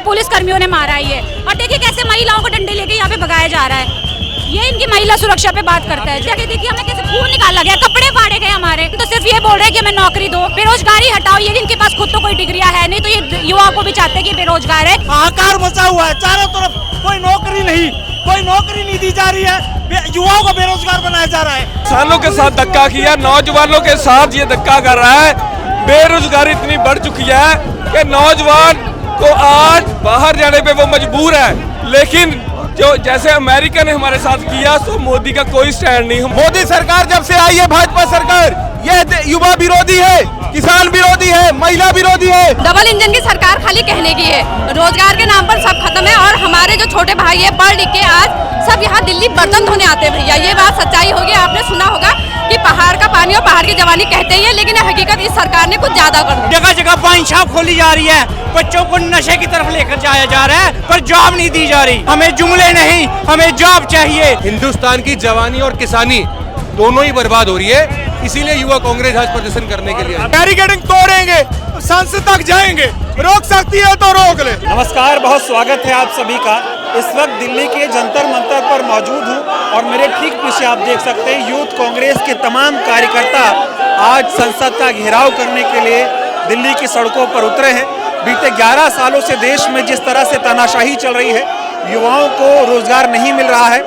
Police कर्मियों ने मारा है ये। और देखिए कैसे महिलाओं को डंडे लेके यहाँ पे भगाया जा रहा है। ये इनकी महिला सुरक्षा पे बात करता है। जगह देखिए हमें कैसे खून निकाला गया, कपड़े फाड़े गए हमारे। तो सिर्फ ये बोल रहे हैं कि हमें नौकरी दो, बेरोजगारी हटाओ। ये इनके पास खुद तो कोई डिग्रियां है नहीं, तो ये युवाओं को भी चाहते हैं कि बेरोजगार है। हाहाकार मचा हुआ है चारों तरफ, कोई नौकरी नहीं दी जा रही है, युवाओं को बेरोजगार बनाया जा रहा है। किसानों के साथ धक्का किया, नौजवानों के साथ ये धक्का कर रहा है। बेरोजगारी इतनी बढ़ चुकी है कि नौजवान को आज बाहर जाने पे वो मजबूर है। लेकिन जो जैसे अमेरिका ने हमारे साथ किया, तो मोदी का कोई स्टैंड नहीं। मोदी सरकार जब से आई है, भाजपा सरकार, ये युवा विरोधी है, किसान विरोधी है, महिला विरोधी है। डबल इंजन की सरकार खाली कहने की है, रोजगार के नाम पर सब खत्म है। और हमारे जो छोटे भाई है पढ़ लिख के आज सब यहाँ दिल्ली बर्तन धोने आते हैं भैया। ये बात सच्चाई होगी। आपने सुना होगा कि पहाड़ का पानी और पहाड़ की जवानी कहते ही है, लेकिन हकीकत इस सरकार ने कुछ ज्यादा कर दिया। जगह जगह वाइन शॉप खोली जा रही है, बच्चों को नशे की तरफ लेकर जाया जा रहा है, पर जॉब नहीं दी जा रही। हमें जुमले नहीं, हमें जॉब चाहिए। हिंदुस्तान की जवानी और किसानी दोनों ही बर्बाद हो रही है, इसीलिए युवा कांग्रेस आज प्रदर्शन करने के लिए बैरिकेडिंग तोड़ेंगे, संसद तक जाएंगे, रोक सकती है तो रोक ले। नमस्कार, बहुत स्वागत है आप सभी का। इस वक्त दिल्ली के जंतर मंतर पर मौजूद हूँ और मेरे ठीक पीछे आप देख सकते हैं यूथ कांग्रेस के तमाम कार्यकर्ता आज संसद का घेराव करने के लिए दिल्ली की सड़कों पर उतरे हैं। बीते 11 सालों से देश में जिस तरह से तानाशाही चल रही है, युवाओं को रोजगार नहीं मिल रहा है।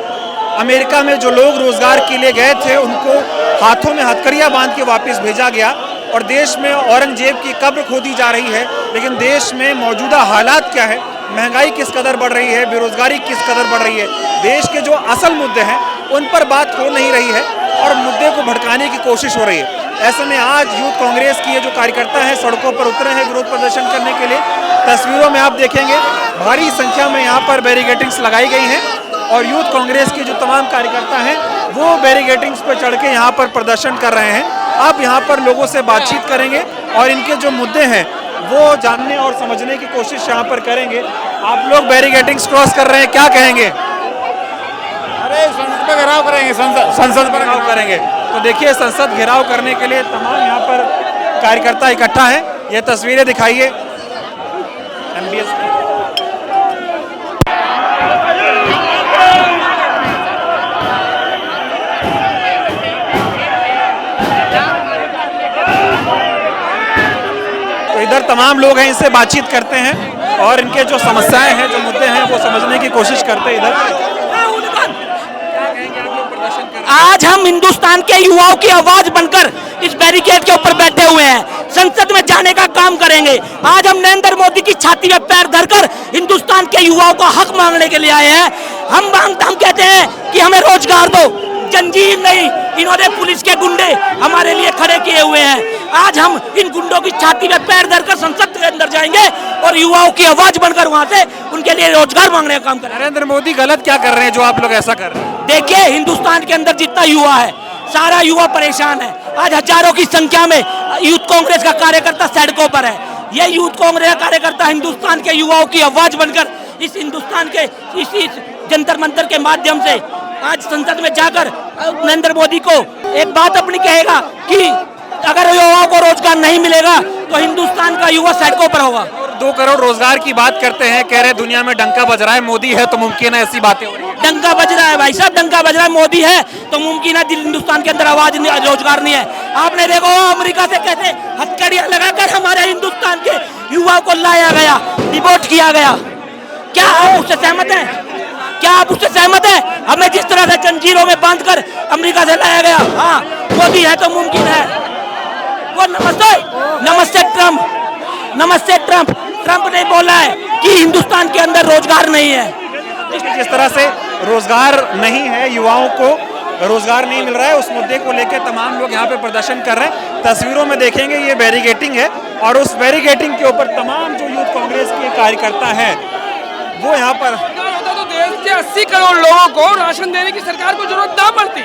अमेरिका में जो लोग रोजगार के लिए गए थे उनको हाथों में हथकड़ियाँ बांध के वापस भेजा गया और देश में औरंगजेब की कब्र खोदी जा रही है। लेकिन देश में मौजूदा हालात क्या है, महंगाई किस कदर बढ़ रही है, बेरोजगारी किस कदर बढ़ रही है, देश के जो असल मुद्दे हैं उन पर बात हो नहीं रही है और मुद्दे को भड़काने की कोशिश हो रही है। ऐसे में आज यूथ कांग्रेस की ये जो कार्यकर्ता हैं सड़कों पर उतरे हैं विरोध प्रदर्शन करने के लिए। तस्वीरों में आप देखेंगे भारी संख्या में यहाँ पर बैरिकेडिंग्स लगाई गई हैं और यूथ कांग्रेस के जो तमाम कार्यकर्ता हैं वो बैरिकेडिंग्स पर चढ़ के यहाँ पर प्रदर्शन कर रहे हैं। आप यहाँ पर लोगों से बातचीत करेंगे और इनके जो मुद्दे हैं वो जानने और समझने की कोशिश यहाँ पर करेंगे। आप लोग बैरिकेडिंग्स क्रॉस कर रहे हैं, क्या कहेंगे? अरे संसद पर घेराव करेंगे, संसद पर घेराव करेंगे। तो देखिए संसद घेराव करने के लिए तमाम यहाँ पर कार्यकर्ता इकट्ठा हैं। ये तस्वीरें दिखाइए MBS। तो इधर तमाम लोग हैं, इनसे बातचीत करते हैं और इनके जो समस्याएं हैं, जो मुद्दे हैं वो समझने की कोशिश करते हैं। इधर आज हम हिंदुस्तान के युवाओं की आवाज बनकर इस बैरिकेड के ऊपर बैठे हुए हैं, संसद में जाने का काम करेंगे। आज हम नरेंद्र मोदी की छाती में पैर धरकर हिंदुस्तान के युवाओं का हक मांगने के लिए आए हैं। हम कहते हैं कि हमें रोजगार दो, जंजीर नहीं। इन्होंने पुलिस के गुंडे हमारे लिए खड़े किए हुए हैं। आज हम इन गुंडों की छाती में पैर धरकर संसद के अंदर जाएंगे और युवाओं की आवाज बनकर वहां से उनके लिए रोजगार मांगने का काम करेंगे। नरेंद्र मोदी गलत क्या कर रहे हैं जो आप लोग ऐसा कर रहे हैं? देखिए हिंदुस्तान के अंदर जितना युवा है, सारा युवा परेशान है। आज हजारों की संख्या में यूथ कांग्रेस का कार्यकर्ता सड़कों पर है। ये यूथ कांग्रेस का कार्यकर्ता हिंदुस्तान के युवाओं की आवाज बनकर इस हिंदुस्तान के इस जंतर मंतर के माध्यम से आज संसद में जाकर नरेंद्र मोदी को एक बात अपनी कहेगा कि अगर युवाओं को रोजगार नहीं मिलेगा तो हिंदुस्तान का युवा सड़कों पर होगा। 2 करोड़ रोजगार की बात करते हैं, कह रहे दुनिया में डंका बज रहा है, मोदी है तो मुमकिन है, ऐसी बातें हो रही है। डंका बज रहा है भाई साहब, डंका बज रहा है। मोदी है तो मुमकिन है, हिंदुस्तान के अंदर आवाज रोजगार नहीं है। आपने देखो अमेरिका से कैसे हथकड़ियां लगाकर हमारे हिंदुस्तान के युवाओं को लाया गया, डिपोर्ट किया गया। क्या आप उससे सहमत हैं? क्या आप उससे सहमत हैं? हमें जिस तरह से जंजीरों में बांधकर अमेरिका से लाया गया, हाँ मोदी है तो मुमकिन है। वो नमस्ते ट्रम्प ने बोला है कि हिंदुस्तान के अंदर रोजगार नहीं है। जिस तरह से रोजगार नहीं है, युवाओं को रोजगार नहीं मिल रहा है, उस मुद्दे को लेकर तमाम लोग यहाँ पे प्रदर्शन कर रहे हैं। तस्वीरों में देखेंगे ये बैरिकेडिंग है और उस बैरिकेडिंग के ऊपर तमाम जो यूथ कांग्रेस के कार्यकर्ता हैं वो यहाँ पर। तो देश के 80 करोड़ लोगों को राशन देने की सरकार को जरूरत ना पड़ती।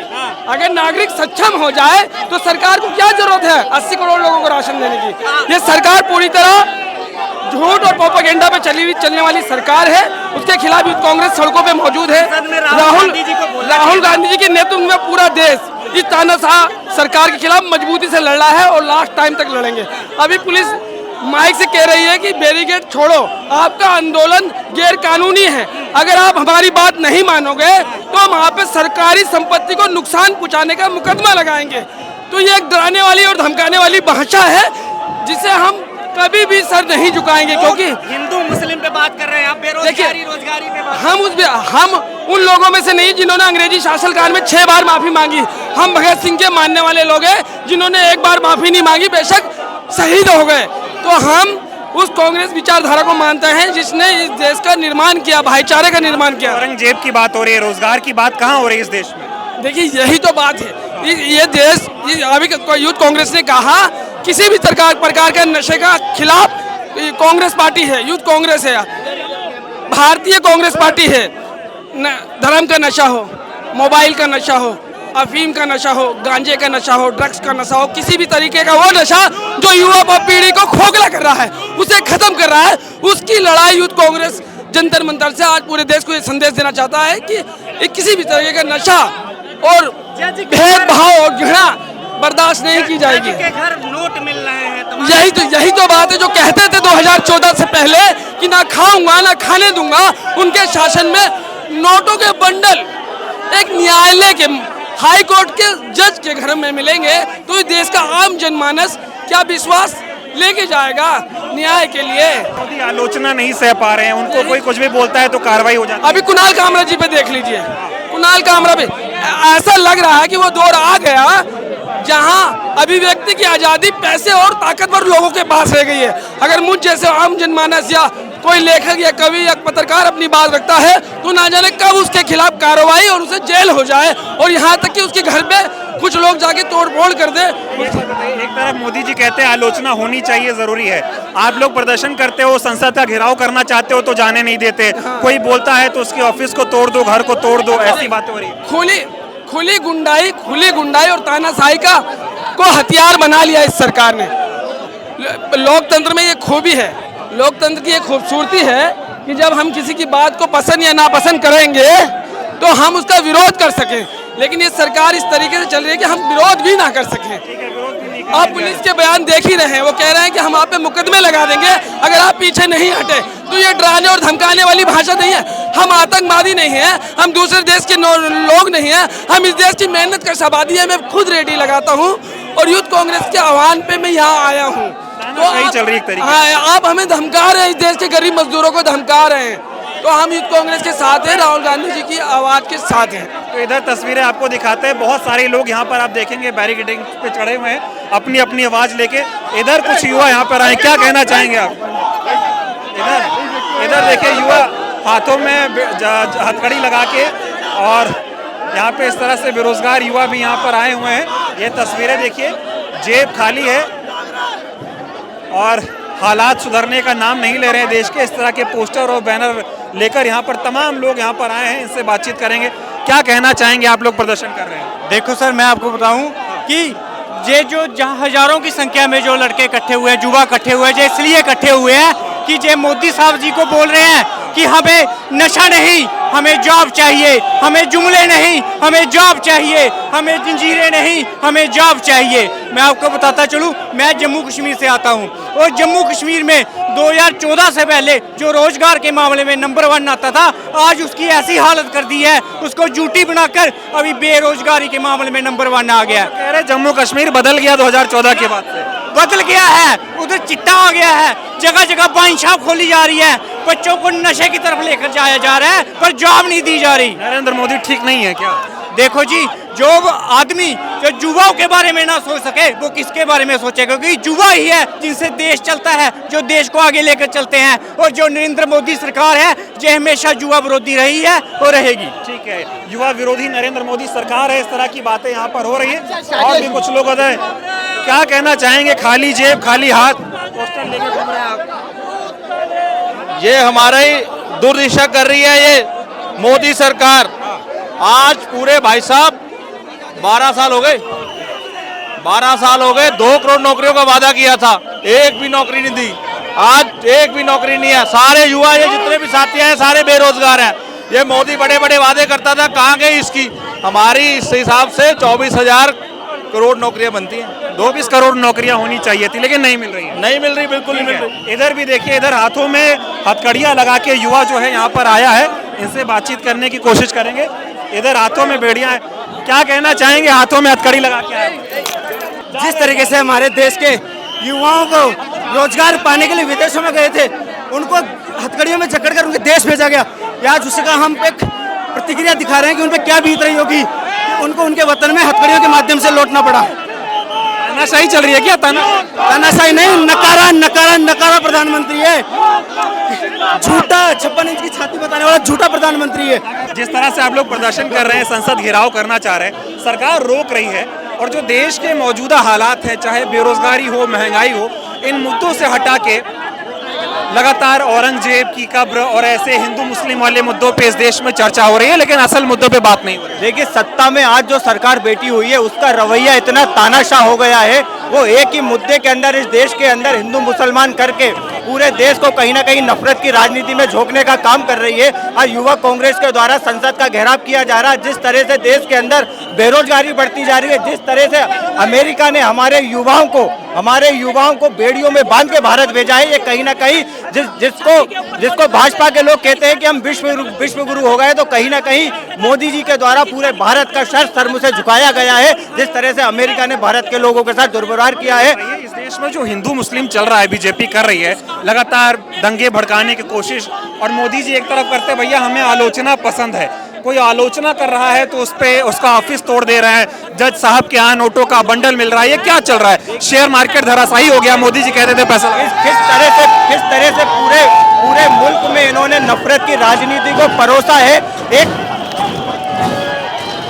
अगर नागरिक सक्षम हो जाए तो सरकार को क्या जरूरत है 80 करोड़ लोगों को राशन देने की? ये सरकार पूरी तरह झूठ और प्रोपेगेंडा पे चलने वाली सरकार है। उसके खिलाफ यूथ कांग्रेस सड़कों पे मौजूद है। राहुल गांधी जी के नेतृत्व में पूरा देश इस तानाशाह सरकार के खिलाफ मजबूती से लड़ रहा है और लास्ट टाइम तक लड़ेंगे। अभी पुलिस माइक से कह रही है कि बैरिकेड छोड़ो, आपका आंदोलन गैर कानूनी है, अगर आप हमारी बात नहीं मानोगे तो हम आप पे सरकारी संपत्ति को नुकसान पहुंचाने का मुकदमा लगाएंगे। तो ये एक डराने वाली और धमकाने वाली भाषा है जिसे हम कभी भी सर नहीं झुकाएंगे, क्योंकि हिंदू मुस्लिम पे बात कर रहे हैं आप, बेरोजगारी रोजगारी पे बात हम उन लोगों में से नहीं जिन्होंने अंग्रेजी शासनकाल में 6 बार माफी मांगी। हम भगत सिंह के मानने वाले लोग हैं जिन्होंने एक बार माफी नहीं मांगी, बेशक शहीद हो गए। तो हम उस कांग्रेस विचारधारा को मानते हैं जिसने इस देश का निर्माण किया, भाईचारे का निर्माण किया। औरंगजेब की बात हो रही है, रोजगार की बात कहाँ हो रही है इस देश में? देखिए यही तो बात है, ये देश, अभी यूथ कांग्रेस ने कहा किसी भी प्रकार के नशे का खिलाफ कांग्रेस पार्टी है, यूथ कांग्रेस है, भारतीय कांग्रेस पार्टी है। धर्म का नशा हो, मोबाइल का नशा हो, अफीम का नशा हो, गांजे का नशा हो, ड्रग्स का नशा हो, किसी भी तरीके का वो नशा जो युवा पीढ़ी को खोखला कर रहा है, उसे खत्म कर रहा है, उसकी लड़ाई यूथ कांग्रेस जंतर मंतर से आज पूरे देश को ये संदेश देना चाहता है कि किसी भी तरीके का नशा और भेदभाव और घृणा बर्दाश्त नहीं की जाएगी। के घर नोट मिल रहे हैं, यही तो बात है जो कहते थे 2014 से पहले कि ना खाऊंगा ना खाने दूंगा, उनके शासन में नोटों के बंडल एक न्यायालय के, हाई कोर्ट के जज के घर में मिलेंगे, तो इस देश का आम जनमानस क्या विश्वास लेके जाएगा न्याय के लिए? मोदी आलोचना नहीं सह पा रहे हैं, उनको कोई कुछ भी बोलता है तो कार्रवाई हो जाती है। अभी कुणाल कामरा जी पे देख लीजिए, कुणाल कामरा पे ऐसा लग रहा है कि वो दौर आ गया जहां अभिव्यक्ति की आजादी पैसे और ताकतवर लोगों के पास रह गई है। अगर मुझ जैसे आम जनमानस या कोई लेखक या कवि या पत्रकार अपनी बात रखता है तो ना जाने कब उसके खिलाफ कार्रवाई और उसे जेल हो जाए, और यहाँ तक कि उसके घर पे कुछ लोग जाके तोड़फोड़ कर दे। एक तरफ मोदी जी कहते हैं आलोचना होनी चाहिए, जरूरी है, आप लोग प्रदर्शन करते हो, संसद का घेराव करना चाहते हो तो जाने नहीं देते, कोई बोलता है तो उसके ऑफिस को तोड़ दो, घर को तोड़ दो, ऐसी बातें हो रही है। खुली गुंडाई और तानाशाही का को हथियार बना लिया इस सरकार ने। लोकतंत्र में ये खूबी है, लोकतंत्र की ये खूबसूरती है कि जब हम किसी की बात को पसंद या नापसंद करेंगे तो हम उसका विरोध कर सकें, लेकिन ये सरकार इस तरीके से चल रही है कि हम विरोध भी ना कर सकें। आप पुलिस के बयान देख ही रहे हैं, वो कह रहे हैं कि हम आप पे मुकदमे लगा देंगे अगर आप पीछे नहीं हटे। तो ये डराने और धमकाने वाली भाषा नहीं है। हम आतंकवादी नहीं है, हम दूसरे देश के लोग नहीं है, हम इस देश की मेहनत का आबादी है। मैं खुद रेडी लगाता हूँ और यूथ कांग्रेस के आह्वान पे मैं यहाँ आया हूँ। तो सही चल रही है। हाँ, आप हमें धमका रहे हैं, इस देश के गरीब मजदूरों को धमका रहे हैं, तो हम यूथ कांग्रेस के साथ हैं, राहुल गांधी जी की आवाज के साथ हैं। तो इधर तस्वीरें आपको दिखाते हैं, बहुत सारे लोग यहाँ पर आप देखेंगे बैरिकेडिंग पे चढ़े हुए हैं अपनी अपनी आवाज लेके। इधर कुछ युवा यहाँ पर आए, क्या कहना चाहेंगे आप? इधर देखिए युवा हाथों में हथकड़ी लगा के, और यहाँ पे इस तरह से बेरोजगार युवा भी यहाँ पर आए हुए हैं। ये तस्वीरें देखिए, जेब खाली है और हालात सुधरने का नाम नहीं ले रहे हैं देश के। इस तरह के पोस्टर और बैनर लेकर यहाँ पर तमाम लोग यहाँ पर आए हैं, इनसे बातचीत करेंगे। क्या कहना चाहेंगे आप लोग प्रदर्शन कर रहे हैं? देखो सर, मैं आपको बताऊं कि ये जो जहाँ हजारों की संख्या में जो लड़के इकट्ठे हुए हैं, युवा इकट्ठे हुए हैं, जो इसलिए इकट्ठे हुए हैं कि जे मोदी साहब जी को बोल रहे हैं कि हमें नशा नहीं, हमें जॉब चाहिए, हमें जुमले नहीं, हमें जॉब चाहिए, हमें जंजीरें नहीं, हमें जॉब चाहिए। मैं आपको बताता चलूं, मैं जम्मू कश्मीर से आता हूं और जम्मू कश्मीर में 2014 से पहले जो रोजगार के मामले में नंबर 1 आता था, आज उसकी ऐसी हालत कर दी है, उसको जूटी बनाकर अभी बेरोजगारी के मामले में नंबर 1 आ गया। कह रहे जम्मू कश्मीर बदल गया 2014 के बाद से। बदल गया है, उधर चिट्टा आ गया है, जगह जगह वाइन शॉप खोली जा रही है, बच्चों को नशे की तरफ लेकर जाया जा रहा है, पर जॉब नहीं दी जा रही। नरेंद्र मोदी ठीक नहीं है क्या? देखो जी, जो आदमी जो युवाओं के बारे में ना सोच सके वो किसके बारे में सोचेगा? क्योंकि युवा ही है जिनसे देश चलता है, जो देश को आगे लेकर चलते हैं। और जो नरेंद्र मोदी सरकार है, जो हमेशा युवा विरोधी रही है और रहेगी। ठीक है, युवा विरोधी नरेंद्र मोदी सरकार है, इस तरह की बातें यहाँ पर हो रही है। और भी कुछ लोग हैं, क्या कहना चाहेंगे? खाली जेब खाली हाथ पोस्टर लेके घूम रहे हैं आप। ये हमारी दुर्दिशा कर रही है ये मोदी सरकार। आज पूरे भाई साहब 12 साल हो गए, 12 साल हो गए, 2 करोड़ नौकरियों का वादा किया था, एक भी नौकरी नहीं दी। आज एक भी नौकरी नहीं है। सारे युवा, ये जितने भी साथी हैं, सारे बेरोजगार हैं। ये मोदी बड़े बड़े वादे करता था, कहाँ गई इसकी? हमारी इस हिसाब से 24,000 करोड़ नौकरियां बनती हैं। 2-20 करोड़ नौकरियां होनी चाहिए थी, लेकिन नहीं मिल रही है। नहीं मिल रही, बिल्कुल नहीं मिल रही। इधर भी देखिए, इधर हाथों में हथकड़ियां लगा के युवा जो है यहाँ पर आया है, इनसे बातचीत करने की कोशिश करेंगे। इधर हाथों में बेड़ियां हैं, क्या कहना चाहेंगे? हाथों में हथकड़ी लगा के आए। जिस तरीके से हमारे देश के युवाओं को रोजगार पाने के लिए विदेशों में गए थे, उनको हथकड़ियों में जकड़ कर उनके देश भेजा गया। आज उसका हम एक प्रतिक्रिया दिखा रहे हैं कि उन पर क्या बीत रही होगी कि उनको उनके वतन में हथकड़ियों के माध्यम से लौटना पड़ा। तानाशाही चल रही है क्या? तानाशाही नहीं, नकारा नकारा नकारा प्रधानमंत्री है, झूठा 56 इंच की छाती बताने वाला झूठा प्रधानमंत्री है। जिस तरह से आप लोग प्रदर्शन कर रहे हैं, संसद घेराव करना चाह रहे हैं, सरकार रोक रही है, और जो देश के मौजूदा हालात है, चाहे बेरोजगारी हो, महंगाई हो, इन मुद्दों से हटा के लगातार औरंगजेब की कब्र और ऐसे हिंदू मुस्लिम वाले मुद्दों पे इस देश में चर्चा हो रही है, लेकिन असल मुद्दों पे बात नहीं हो रही। देखिए, सत्ता में आज जो सरकार बैठी हुई है उसका रवैया इतना तानाशाह हो गया है, वो एक ही मुद्दे के अंदर इस देश के अंदर हिंदू मुसलमान करके पूरे देश को कहीं ना कहीं नफरत की राजनीति में झोंकने का काम कर रही है। आज युवा कांग्रेस के द्वारा संसद का घेराव किया जा रहा है। जिस तरह से देश के अंदर बेरोजगारी बढ़ती जा रही है, जिस तरह से अमेरिका ने हमारे युवाओं को बेड़ियों में बांध के भारत भेजा है, ये कहीं ना कहीं जिसको भाजपा के लोग कहते हैं कि हम विश्व गुरु हो गए, तो कहीं ना कहीं मोदी जी के द्वारा पूरे भारत का सर शर्म से झुकाया गया है। जिस तरह से अमेरिका ने भारत के लोगों के साथ दुर्व्यवहार किया है, इस देश में जो हिंदू मुस्लिम चल रहा है, बीजेपी कर रही है लगातार दंगे भड़काने की कोशिश, और मोदी जी एक तरफ करते भैया हमें आलोचना पसंद है, कोई आलोचना कर रहा है तो उस पे उसका ऑफिस तोड़ दे रहे हैं, जज साहब के यहाँ नोटों का बंडल मिल रहा है, ये क्या चल रहा है? शेयर मार्केट धराशायी हो गया, मोदी जी कहते थे पैसा। किस तरह से पूरे मुल्क में इन्होंने नफरत की राजनीति को परोसा है।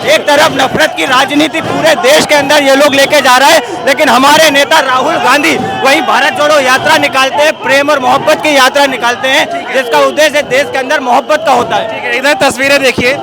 एक तरफ नफरत की राजनीति पूरे देश के अंदर ये लोग लेके जा रहा है, लेकिन हमारे नेता राहुल गांधी वही भारत जोड़ो यात्रा निकालते हैं, प्रेम और मोहब्बत की यात्रा निकालते हैं, जिसका उद्देश्य देश के अंदर मोहब्बत का होता है। ठीक है, इधर तस्वीरें देखिए,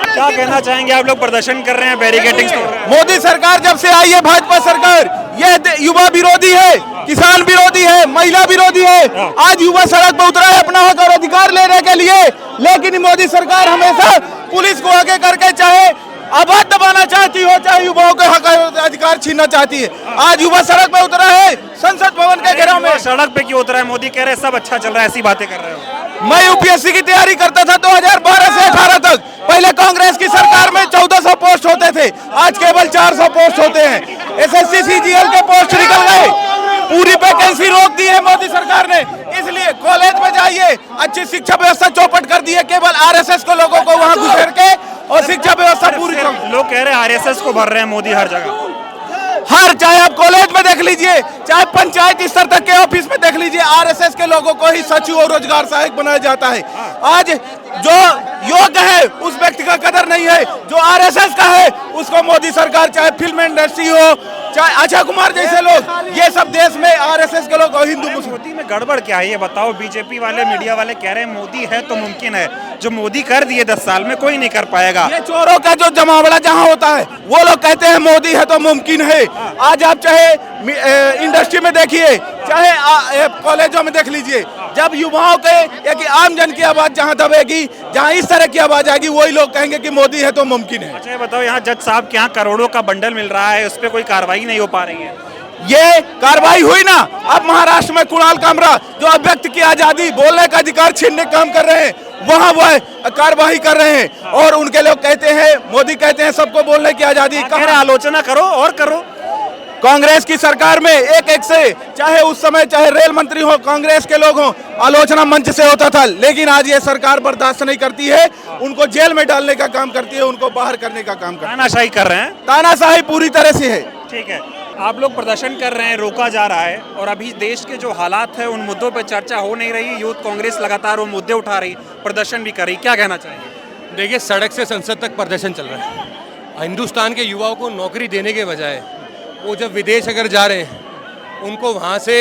क्या कहना चाहेंगे? आप लोग प्रदर्शन कर रहे हैं, बैरिकेडिंग तोड़ रहे हैं। मोदी सरकार जब से आई है, भाजपा सरकार, ये युवा विरोधी है, किसान विरोधी है, महिला विरोधी है। आज युवा सड़क पर उतरा है अपना हक और अधिकार लेने के लिए, लेकिन मोदी सरकार हमेशा पुलिस को आगे करके चाहे आबाद दबाना चाहती हो, चाहे युवाओं के हक और अधिकार छीनना चाहती है। आज युवा सड़क पर उतरा है, संसद भवन के घेराव में। सड़क पे क्यों उतरा है? मोदी कह रहे हैं सब अच्छा चल रहा है, ऐसी बातें कर रहे हो। मैं यूपीएससी की तैयारी करता था 2012 से 18 तक। पहले कांग्रेस की सरकार में 1400 पोस्ट होते थे, आज केवल 400 पोस्ट होते हैं। एसएससी सीजीएल के पोस्ट निकल गए, पूरी वैकेंसी रोक दी है मोदी सरकार ने। इसलिए कॉलेज में जाइए, अच्छी शिक्षा व्यवस्था चौपट कर दी है, केवल आरएसएस को लोगों को वहां घुसेड़ के, और शिक्षा व्यवस्था पूरी। लोग कह रहे हैं आरएसएस को भर रहे हैं मोदी हर जगह। चाहे आप कॉलेज में देख लीजिए, चाहे पंचायत स्तर तक के ऑफिस में देख लीजिए, आरएसएस के लोगों को ही सचिव और रोजगार सहायक बनाया जाता है। आज जो योग्य है उस व्यक्ति का कदर नहीं है, जो आरएसएस का है उसको मोदी सरकार, चाहे फिल्म इंडस्ट्री हो, चाहे अक्षय कुमार जैसे लोग, ये सब देश में आरएसएस के लोग और हिंदू मुस्लिम। मोदी में गड़बड़ क्या है ये बताओ? बीजेपी वाले, मीडिया वाले कह रहे हैं मोदी है तो मुमकिन है, जो मोदी कर दिए 10 साल में कोई नहीं कर पाएगा। ये चोरों का जो जमावड़ा जहां होता है, वो लोग कहते हैं मोदी है तो मुमकिन है। आज आप चाहे इंडस्ट्री में देखिए, चाहे कॉलेजों में देख लीजिए, जब युवाओं के एक आम जन की आवाज जहां दबेगी, जहां इस तरह की आवाज आएगी, वही लोग कहेंगे कि मोदी है तो मुमकिन है। अच्छा बताओ, यहाँ जज साहब के यहाँ करोड़ों का बंडल मिल रहा है, उस पर कोई कार्रवाई नहीं हो पा रही है? ये कार्रवाई हुई ना। अब महाराष्ट्र में कुणाल कामरा, जो अभिव्यक्ति की आजादी, बोलने का अधिकार छीनने का काम कर रहे हैं, वहां वह कार्रवाई कर रहे हैं, और उनके लोग कहते हैं, मोदी कहते हैं सबको बोलने की आजादी। आलोचना करो और करो। कांग्रेस की सरकार में एक से, चाहे उस समय चाहे रेल मंत्री हो, कांग्रेस के लोग हों, आलोचना मंच से होता था, लेकिन आज ये सरकार बर्दाश्त नहीं करती है, उनको जेल में डालने का काम करती है, उनको बाहर करने का काम करती है। तानाशाही कर रहे हैं। तानाशाही पूरी तरह से है। ठीक है, आप लोग प्रदर्शन कर रहे हैं, रोका जा रहा है, और अभी देश के जो हालात है उन मुद्दों पर चर्चा हो नहीं रही। यूथ कांग्रेस लगातार वो मुद्दे उठा रही, प्रदर्शन भी कर रही, क्या कहना चाहेंगे? देखिए, सड़क से संसद तक प्रदर्शन चल रहा है। हिंदुस्तान के युवाओं को नौकरी देने के बजाय वो जब विदेश अगर जा रहे हैं, उनको वहाँ से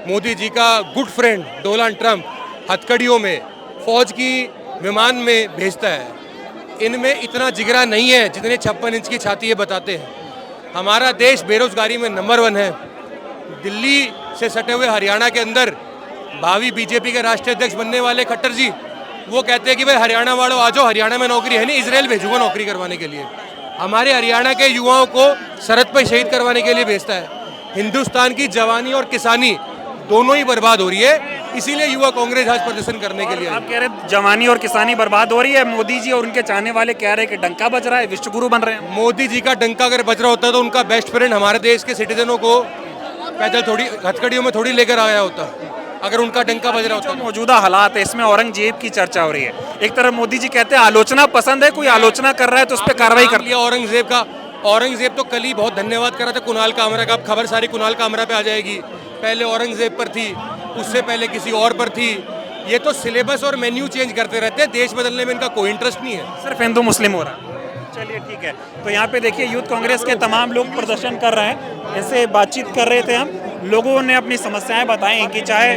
मोदी जी का गुड फ्रेंड डोनाल्ड ट्रंप हथकड़ियों में, फौज की विमान में भेजता है। इनमें इतना जिगरा नहीं है जितने 56 इंच की छाती ये बताते हैं। हमारा देश बेरोजगारी में नंबर 1 है। दिल्ली से सटे हुए हरियाणा के अंदर भावी बीजेपी के राष्ट्रीय अध्यक्ष बनने वाले खट्टर जी वो कहते हैं कि भाई हरियाणा वालों आ जाओ, हरियाणा में नौकरी है नहीं, इजराइल भेजूंगा नौकरी करवाने के लिए। हमारे हरियाणा के युवाओं को सरहद पर शहीद करवाने के लिए भेजता है। हिंदुस्तान की जवानी और किसानी दोनों ही बर्बाद हो रही है, इसीलिए युवा कांग्रेस आज प्रदर्शन करने के लिए आप कह रहे जवानी और किसानी बर्बाद हो रही है, मोदी जी और उनके चाहने वाले कह रहे हैं कि डंका बज रहा है, विश्वगुरु बन रहे हैं। मोदी जी का डंका अगर बज रहा होता तो उनका बेस्ट फ्रेंड हमारे देश के सिटीजनों को पैदल थोड़ी हथकड़ियों में थोड़ी लेकर आया होता अगर उनका डंका बज रहा होता। जो मौजूदा हालात है इसमें औरंगजेब की चर्चा हो रही है। एक तरफ मोदी जी कहते हैं आलोचना पसंद है, कोई आलोचना कर रहा है तो उस पर कार्रवाई कर लिया। औरंगजेब का औरंगजेब तो कल ही बहुत धन्यवाद कर रहा था कुणाल कामरा का। अब खबर सारी कुणाल कामरा पे आ जाएगी। पहले औरंगजेब पर थी, उससे पहले किसी और पर थी। ये तो सिलेबस और मेन्यू चेंज करते रहते हैं, देश बदलने में इनका कोई इंटरेस्ट नहीं है। सिर्फ हिंदू मुस्लिम हो रहा है। चलिए ठीक है, तो यहाँ पे देखिए यूथ कांग्रेस के तमाम लोग प्रदर्शन कर रहे हैं। ऐसे बातचीत कर रहे थे हम, लोगों ने अपनी समस्याएं बताई कि चाहे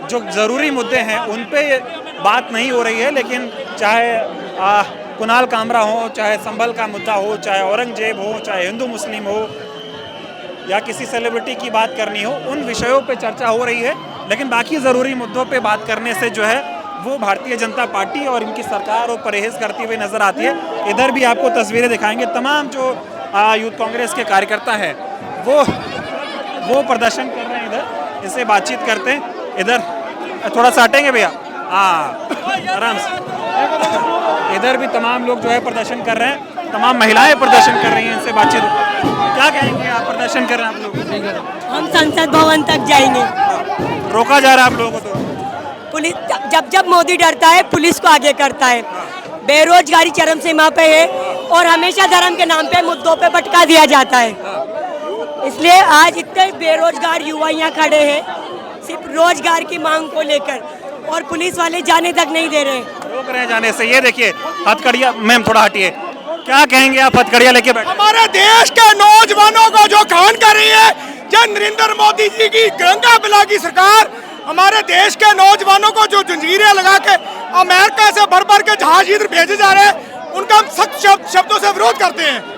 जो ज़रूरी मुद्दे हैं उन पे बात नहीं हो रही है, लेकिन चाहे कुणाल कामरा हो, चाहे संभल का मुद्दा हो, चाहे औरंगजेब हो, चाहे हिंदू मुस्लिम हो या किसी सेलिब्रिटी की बात करनी हो, उन विषयों पे चर्चा हो रही है। लेकिन बाकी ज़रूरी मुद्दों पे बात करने से जो है वो भारतीय जनता पार्टी और इनकी सरकार और परहेज़ करती हुई नज़र आती है। इधर भी आपको तस्वीरें दिखाएंगे। तमाम जो यूथ कांग्रेस के कार्यकर्ता हैं वो प्रदर्शन कर रहे हैं। इधर इससे बातचीत करते हैं। इधर थोड़ा सा हटेंगे भैया, हाँ आराम से। इधर भी तमाम लोग जो है प्रदर्शन कर रहे हैं, तमाम महिलाएं प्रदर्शन कर रही हैं। इनसे बातचीत, क्या कहेंगे आप? प्रदर्शन कर रहे हैं आप लोग? हम संसद भवन तक जाएंगे। रोका जा रहा है आप लोगों को? तो पुलिस जब मोदी डरता है पुलिस को आगे करता है। बेरोजगारी चरम सीमा पे है और हमेशा धर्म के नाम पे मुद्दों पे भटका दिया जाता है। इसलिए आज इतने बेरोजगार युवा यहाँ खड़े हैं सिर्फ रोजगार की मांग को लेकर, और पुलिस वाले जाने तक नहीं दे रहे, रोक रहे हैं जाने से। ये देखिए हथकड़िया, मैम थोड़ा हटिए, क्या कहेंगे आप? हथकड़िया लेके बैठे हमारे देश के नौजवानों को जो कान कर रही है जो नरेंद्र मोदी जी की गंगा बिला की सरकार, हमारे देश के नौजवानों को जो जंजीरें लगा के अमेरिका से भर भर के जहाज इधर भेजे जा रहे हैं, उनका हम सख्त शब्दों से विरोध करते हैं।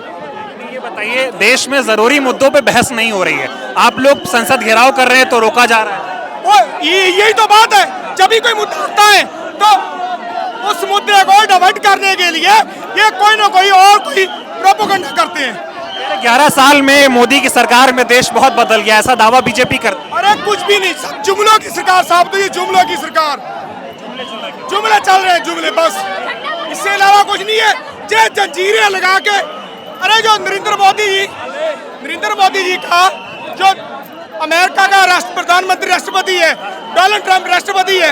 ये बताइए, देश में जरूरी मुद्दों पे बहस नहीं हो रही है, आप लोग संसद घेराव कर रहे हैं तो रोका जा रहा है। यही तो बात है, जब भी कोई मुद्दा आता है तो उस मुद्दे को डाइवर्ट करने के लिए ये कोई ना कोई और कोई प्रोपेगेंडा करते हैं। 11 साल में मोदी की सरकार में देश बहुत बदल गया, ऐसा दावा बीजेपी करती है। अरे कुछ भी नहीं, सब जुमलों की सरकार साहब, तो ये जुमलों की सरकार, जुमले चल रहे हैं, जुमले बस, इससे अलावा कुछ नहीं है। जे जंजीरें लगा के, अरे जो नरेंद्र मोदी जी का जो अमेरिका का प्रधानमंत्री राष्ट्रपति है, डोनाल्ड ट्रंप राष्ट्रपति है,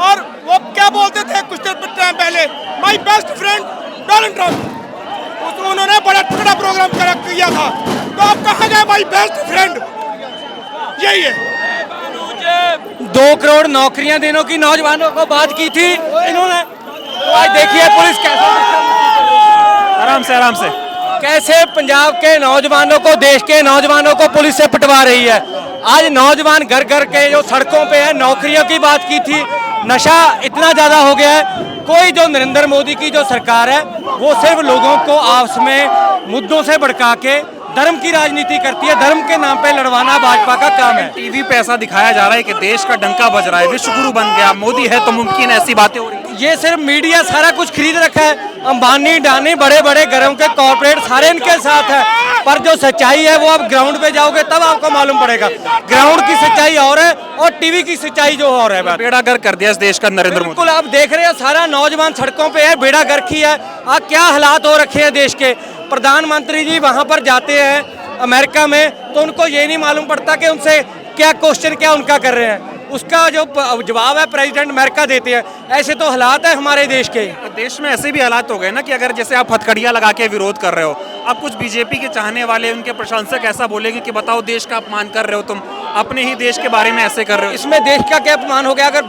और वो क्या बोलते थे कुछ टाइम पहले, my best friend Donald Trump, उन्होंने बड़ा तगड़ा प्रोग्राम किया था। तो आप कहाँ गए माय बेस्ट फ्रेंड? यही है। 2 करोड़ नौकरियां देने की नौजवानों को बात की थी इन्होंने, तो आज देखिए पुलिस कैसे, आराम से कैसे पंजाब के नौजवानों को, देश के नौजवानों को पुलिस से पिटवा रही है। आज नौजवान घर घर के जो सड़कों पे है, नौकरियों की बात की थी, नशा इतना ज्यादा हो गया है। कोई जो नरेंद्र मोदी की जो सरकार है वो सिर्फ लोगों को आपस में मुद्दों से भड़का के धर्म की राजनीति करती है। धर्म के नाम पे लड़वाना भाजपा का काम है। टीवी पे ऐसा दिखाया जा रहा है कि देश का डंका बज रहा है, विश्वगुरु बन गया मोदी है तो मुमकिन है, ऐसी बातें हो रही है। ये सिर्फ मीडिया सारा कुछ खरीद रखा है। अंबानी डानी बड़े बड़े घरों के कॉर्पोरेट सारे इनके साथ है, पर जो सच्चाई है वो आप ग्राउंड पे जाओगे तब आपको मालूम पड़ेगा। ग्राउंड की सच्चाई और है और टीवी की सच्चाई जो और है। बेड़ा गर्क कर दिया इस देश का नरेंद्र मोदी। बिल्कुल, आप देख रहे हैं सारा नौजवान सड़कों पे है, बेड़ा गर्क ही है। आप क्या हालात हो रखे हैं देश के। प्रधानमंत्री जी वहां पर जाते हैं अमेरिका में तो उनको ये नहीं मालूम पड़ता कि उनसे क्या क्वेश्चन क्या उनका कर रहे हैं, उसका जो जवाब है प्रेसिडेंट अमेरिका देते हैं। ऐसे तो हालात है हमारे देश के। देश में ऐसे भी हालात हो गए ना कि अगर जैसे आप हथकड़ियाँ लगा के विरोध कर रहे हो, अब कुछ बीजेपी के चाहने वाले उनके प्रशंसक ऐसा बोलेंगे कि बताओ देश का अपमान कर रहे हो तुम, अपने ही देश के बारे में ऐसे कर रहे हो। इसमें देश का क्या अपमान हो गया? अगर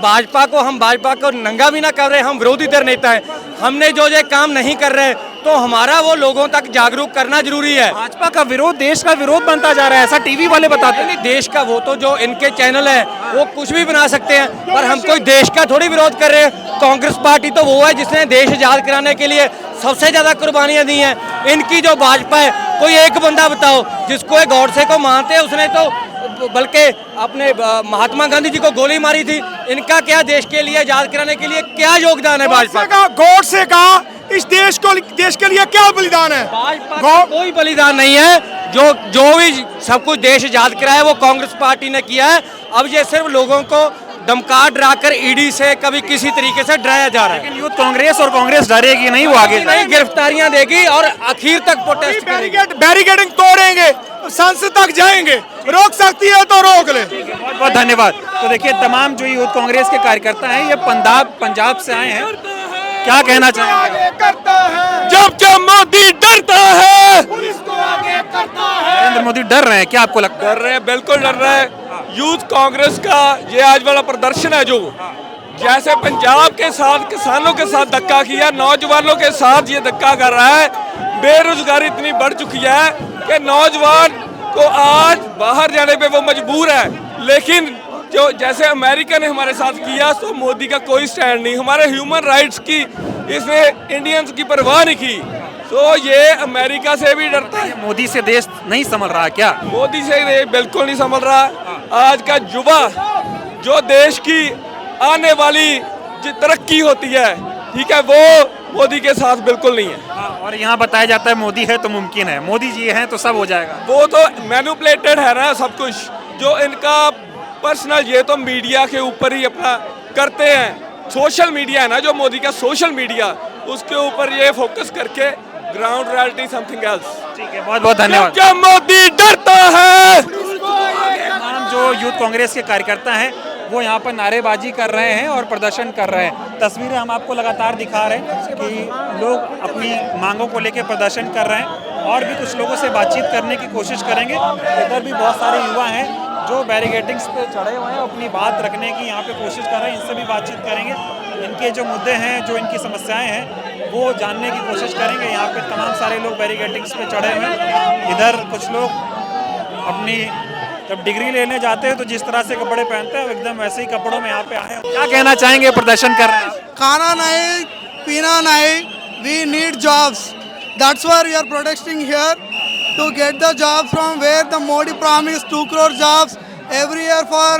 हम भाजपा को नंगा भी ना कर रहे, हम विरोधी दल नेता है, हमने जो काम नहीं कर रहे तो हमारा वो लोगों तक जागरूक करना जरूरी है। भाजपा का विरोध देश का विरोध बनता जा रहा है, ऐसा टीवी वाले बताते हैं। नहीं, देश का वो तो जो इनके चैनल है वो कुछ भी बना सकते हैं, पर हम कोई देश का थोड़ी विरोध कर रहे हैं। कांग्रेस पार्टी तो वो है जिसने देश आजाद कराने के लिए सबसे ज्यादा कुर्बानियां दी हैं। इनकी जो भाजपा है, कोई एक बंदा बताओ जिसको एक गॉडसे को मानते हैं, उसने तो बल्कि अपने महात्मा गांधी जी को गोली मारी थी। इनका क्या देश के लिए आजाद कराने के लिए क्या योगदान है भाजपा का? गॉडसे का इस देश के लिए क्या बलिदान है? भाजपा का कोई बलिदान नहीं है। जो भी सब कुछ देश आजाद कराया वो कांग्रेस पार्टी ने किया है। अब ये सिर्फ लोगों को धमका डराकर ईडी से कभी किसी तरीके से डराया जा रहा है। लेकिन यूथ कांग्रेस और कांग्रेस डरेगी नहीं, वो आगे नहीं, गिरफ्तारियां देगी और आखिर तक प्रोटेस्ट करेगी। बैरिकेडिंग तोड़ेंगे, संसद तक जाएंगे, रोक सकती है तो रोक ले। बहुत बहुत धन्यवाद। तो देखिए, तमाम जो यूथ कांग्रेस के कार्यकर्ता हैं ये पंजाब से आए हैं, क्या कहना चाहेंगे? जब जब मोदी डरता है, नरेंद्र मोदी डर रहे हैं, क्या आपको लगता है? डर रहे हैं, बिल्कुल डर रहे हैं। यूथ कांग्रेस का ये आज वाला प्रदर्शन है, जो जैसे पंजाब के साथ किसानों के साथ धक्का किया, नौजवानों के साथ ये धक्का कर रहा है। बेरोजगारी इतनी बढ़ चुकी है कि नौजवान को आज बाहर जाने पे वो मजबूर है। लेकिन जो जैसे अमेरिका ने हमारे साथ किया, तो मोदी का कोई स्टैंड नहीं। हमारे ह्यूमन राइट्स की इसने इंडियंस की परवाह नहीं की। तो ये अमेरिका से भी डरता है। मोदी से देश नहीं संभल रहा क्या? मोदी से बिल्कुल नहीं संभल रहा। आज का युवा जो देश की आने वाली जो तरक्की होती है, ठीक है, वो मोदी के साथ बिल्कुल नहीं है। और यहाँ बताया जाता है मोदी है तो मुमकिन है, मोदी जी हैं तो सब हो जाएगा। वो तो मैनिपुलेटेड है ना सब कुछ, जो इनका पर्सनल, ये तो मीडिया के ऊपर ही अपना करते हैं। सोशल मीडिया है ना जो मोदी का सोशल मीडिया, उसके ऊपर ये फोकस करके ग्राउंड रियलिटी समथिंग एल्स। ठीक है, बहुत बहुत धन्यवाद। जब मोदी डरता है। तमाम जो यूथ कांग्रेस के कार्यकर्ता हैं वो यहाँ पर नारेबाजी कर रहे हैं और प्रदर्शन कर रहे हैं। तस्वीरें हम आपको लगातार दिखा रहे हैं कि लोग अपनी मांगों को लेकर प्रदर्शन कर रहे हैं, और भी कुछ लोगों से बातचीत करने की कोशिश करेंगे। इधर भी बहुत सारे युवा हैं जो बैरिकेडिंग्स पे चढ़े हुए हैं, अपनी बात रखने की यहाँ पे कोशिश कर रहे हैं। इनसे भी बातचीत करेंगे, इनके जो मुद्दे हैं, जो इनकी समस्याएं हैं, वो जानने की कोशिश करेंगे। यहाँ पे तमाम सारे लोग बैरिकेडिंग्स पे चढ़े हुए हैं। इधर कुछ लोग अपनी जब डिग्री लेने जाते हैं तो जिस तरह से कपड़े पहनते हैं, एकदम वैसे ही कपड़ों में यहाँ पे आए हैं। क्या कहना चाहेंगे? प्रदर्शन कर रहे हैं, खाना नहीं, पीना नहीं, we need jobs. That's why we are protesting here to get the jobs from where the Modi promised 2 crore jobs every year for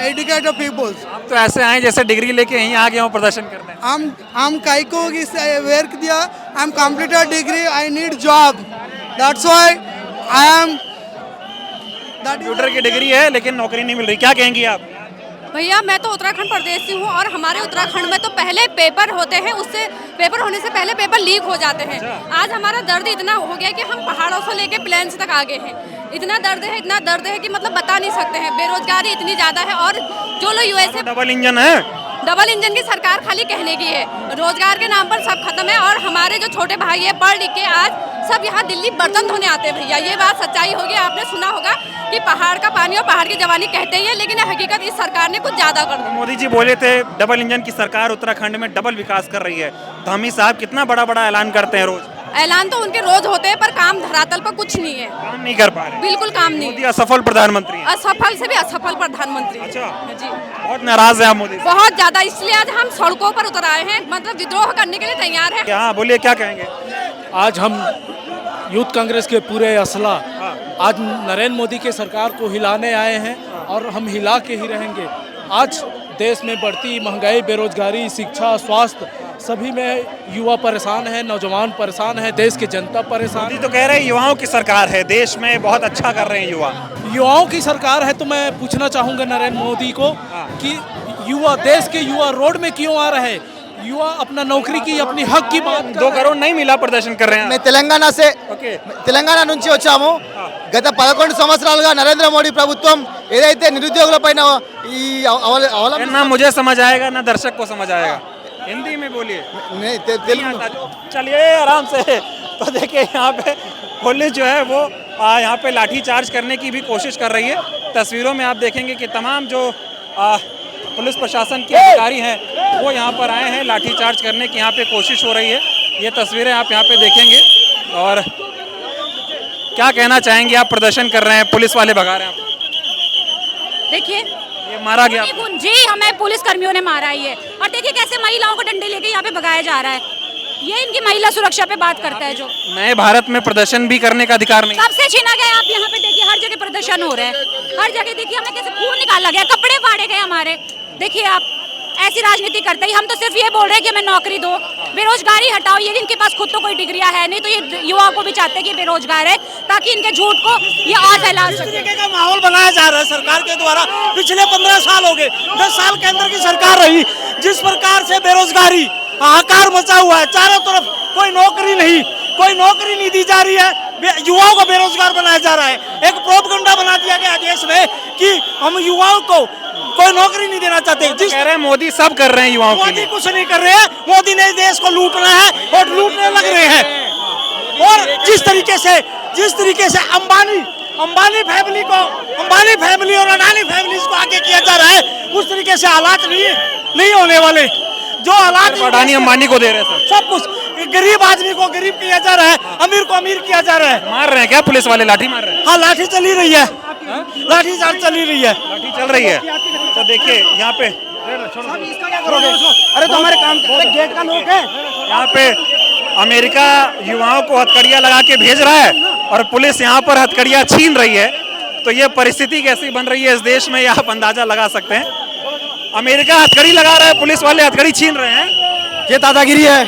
educated people. आप तो ऐसे आए जैसे डिग्री लेके यहीं आ गए हो प्रदर्शन करने। हम काइको की वर्क दिया, I'm completed degree, I need job. That's why I am. Computer की डिग्री है लेकिन नौकरी नहीं मिल रही, क्या कहेंगी आप? भैया, मैं तो उत्तराखंड प्रदेश से हूँ और हमारे उत्तराखंड में तो पहले पेपर होते हैं, उससे पेपर होने से पहले पेपर लीक हो जाते हैं। आज हमारा दर्द इतना हो गया कि हम पहाड़ों से लेके प्लेन्स तक आ गए हैं। इतना दर्द है कि मतलब बता नहीं सकते हैं। बेरोजगारी इतनी ज़्यादा है, और जो लोग यूएसए डबल इंजन है, डबल इंजन की सरकार खाली कहने की है। रोजगार के नाम पर सब खत्म है, और हमारे जो छोटे भाई है पढ़ लिख के आज सब यहाँ दिल्ली बर्तन धोने आते हैं। भैया, ये बात सच्चाई होगी। आपने सुना होगा कि पहाड़ का पानी और पहाड़ की जवानी कहते ही है, लेकिन हकीकत इस सरकार ने कुछ ज्यादा कर दी। मोदी जी बोले थे डबल इंजन की सरकार उत्तराखंड में डबल विकास कर रही है। धामी साहब कितना बड़ा बड़ा ऐलान करते हैं रोज। ऐलान तो उनके रोज होते हैं, पर काम धरातल पर कुछ नहीं है, काम नहीं कर पा रहे। बिल्कुल काम नहीं। मोदी असफल प्रधानमंत्री है। असफल से भी असफल प्रधानमंत्री। अच्छा जी, बहुत नाराज है आप मोदी से। बहुत ज्यादा, इसलिए आज हम सड़कों पर उतर आए हैं, मतलब विद्रोह करने के लिए तैयार है। हाँ बोलिए, क्या कहेंगे? आज हम यूथ कांग्रेस के पूरे असला आज नरेंद्र मोदी के सरकार को हिलाने आए हैं, और हम हिला के ही रहेंगे। आज देश में बढ़ती महंगाई, बेरोजगारी, शिक्षा, स्वास्थ्य, सभी में युवा परेशान है, नौजवान परेशान है, देश की जनता परेशान। मोदी तो कह रहे हैं युवाओं की सरकार है, देश में बहुत अच्छा कर रहे हैं युवा। युवाओं की सरकार है तो मैं पूछना चाहूँगा नरेंद्र मोदी को कि युवा, देश के युवा रोड में क्यों आ रहे हैं? युवा अपना नौकरी की, अपनी हक की बात 2 करोड़ नहीं मिला, प्रदर्शन कर रहे हैं। मैं తెలంగాణ నుంచి వచ్చాము. గత 11 సంవత్సరాలుగా నరేంద్ర మోడీ ప్రభుత్వం ఏదైతే నిరుద్యోగులపైన ఈ ना मुझे समझ आएगा ना दर्शक को समझ आएगा, हिंदी में बोलिए। चलिए आराम से। तो देखिए, यहाँ पे पुलिस जो है वो यहाँ पे लाठी चार्ज करने की भी कोशिश कर रही है। तस्वीरों में आप देखेंगे कि तमाम जो पुलिस प्रशासन के अधिकारी हैं वो यहाँ पर आए हैं, लाठी चार्ज करने की यहाँ पे कोशिश हो रही है। ये तस्वीरें आप यहाँ पे देखेंगे। और क्या कहना चाहेंगे आप? प्रदर्शन कर रहे हैं, पुलिस वाले भगा रहे हैं आप। देखिए, ये मारा गया जी, हमें पुलिस कर्मियों ने मारा ही है। और देखिए कैसे महिलाओं को डंडे लेके यहाँ पे भगाया जा रहा है। ये इनकी महिला सुरक्षा पे बात करता है जो नए भारत में प्रदर्शन भी करने का अधिकार नहीं। सबसे छीना गया। आप यहाँ पे देखिए हर जगह प्रदर्शन हो रहे हैं, हर जगह देखिए हमें कैसे खून निकाला गया, कपड़े फाड़े गए हमारे। देखिए आप ऐसी राजनीति करते हैं। हम तो सिर्फ ये बोल रहे हैं कि हमें नौकरी दो, बेरोजगारी हटाओ। ये इनके पास खुद तो कोई डिग्रियां है नहीं, तो ये युवाओं को भी चाहते हैं कि बेरोजगार है ताकि इनके झूठ को ये और फैला सके। इस तरीके का माहौल बनाया जा रहा है सरकार के द्वारा। पिछले 15 साल हो गए, 10 साल केंद्र की सरकार रही, जिस प्रकार से बेरोजगारी हाहाकार मचा हुआ है, चारों तरफ कोई नौकरी नहीं दी जा रही है, युवाओं को बेरोजगार बनाया जा रहा है। एक प्रोपगंडा बना दिया गया देश में कि हम युवाओं को कोई नौकरी नहीं देना चाहते। जिस कह रहे हैं मोदी सब कर रहे हैं युवाओं के लिए। मोदी कुछ नहीं कर रहे हैं, मोदी ने देश को लूटना है और लूटने लग रहे हैं। और जिस तरीके से अंबानी फैमिली और अडानी फैमिली को आगे किया जा रहा है, उस तरीके से हालात नहीं होने वाले। जो हालात अडानी अंबानी को दे रहे हैं सब कुछ, गरीब आदमी को गरीब किया जा रहा है, अमीर को अमीर किया जा रहा है। मार रहे हैं क्या पुलिस वाले? लाठी मार रहे हैं? हाँ, लाठी चली रही है, लाठी चार्ज चली रही है, लाठी चल रही है। तो देखिए यहाँ पे, अरे तो हमारे काम गेट का लोग है। यहाँ पे अमेरिका युवाओं को हथकड़ियां लगा के भेज रहा है और पुलिस यहाँ पर हथकड़ियां छीन रही है। तो ये परिस्थिति कैसी बन रही है इस देश में, ये आप अंदाजा लगा सकते हैं। अमेरिका हथकड़ी लगा रहा है, पुलिस वाले हथकड़ी छीन रहे हैं। ये दादागिरी है,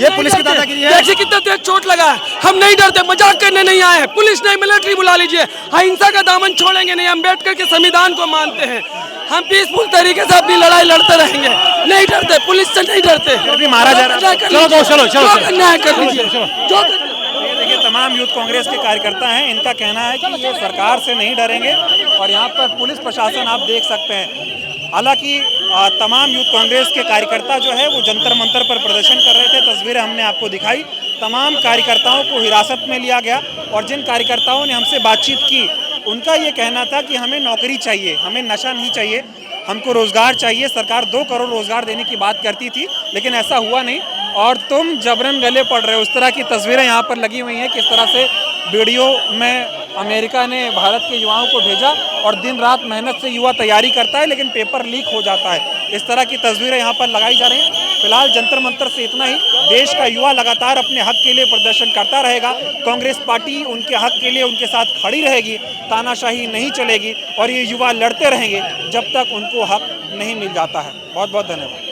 ये पुलिस की दादागिरी है। देखिए कितना तेज चोट लगा है। हम नहीं डरते, मजाक करने नहीं आए हैं। पुलिस नहीं, मिलिट्री बुला लीजिए, अहिंसा का दामन छोड़ेंगे नहीं। अम्बेडकर के संविधान को मानते हैं, हम पीसफुल तरीके से अपनी लड़ाई लड़ते रहेंगे, नहीं डरते, पुलिस से नहीं डरते। मारा जा रहा है। चलो न्याय कर लीजिए। देखिए तमाम यूथ कांग्रेस के कार्यकर्ता हैं, इनका कहना है कि ये सरकार से नहीं डरेंगे और यहाँ पर पुलिस प्रशासन आप देख सकते हैं। हालांकि तमाम यूथ कांग्रेस के कार्यकर्ता जो है वो जंतर मंतर पर प्रदर्शन कर रहे थे, तस्वीरें हमने आपको दिखाई। तमाम कार्यकर्ताओं को हिरासत में लिया गया और जिन कार्यकर्ताओं ने हमसे बातचीत की उनका ये कहना था कि हमें नौकरी चाहिए, हमें नशा नहीं चाहिए, हमको रोजगार चाहिए। सरकार 2 करोड़ रोजगार देने की बात करती थी लेकिन ऐसा हुआ नहीं और तुम जबरन गले पड़ रहे हो। उस तरह की तस्वीरें यहाँ पर लगी हुई हैं, किस तरह से वीडियो में अमेरिका ने भारत के युवाओं को भेजा और दिन रात मेहनत से युवा तैयारी करता है लेकिन पेपर लीक हो जाता है। इस तरह की तस्वीरें यहाँ पर लगाई जा रही हैं। फिलहाल जंतर मंतर से इतना ही। देश का युवा लगातार अपने हक के लिए प्रदर्शन करता रहेगा। कांग्रेस पार्टी उनके हक के लिए उनके साथ खड़ी रहेगी, तानाशाही नहीं चलेगी और ये युवा लड़ते रहेंगे जब तक उनको हक नहीं मिल जाता है। बहुत बहुत धन्यवाद।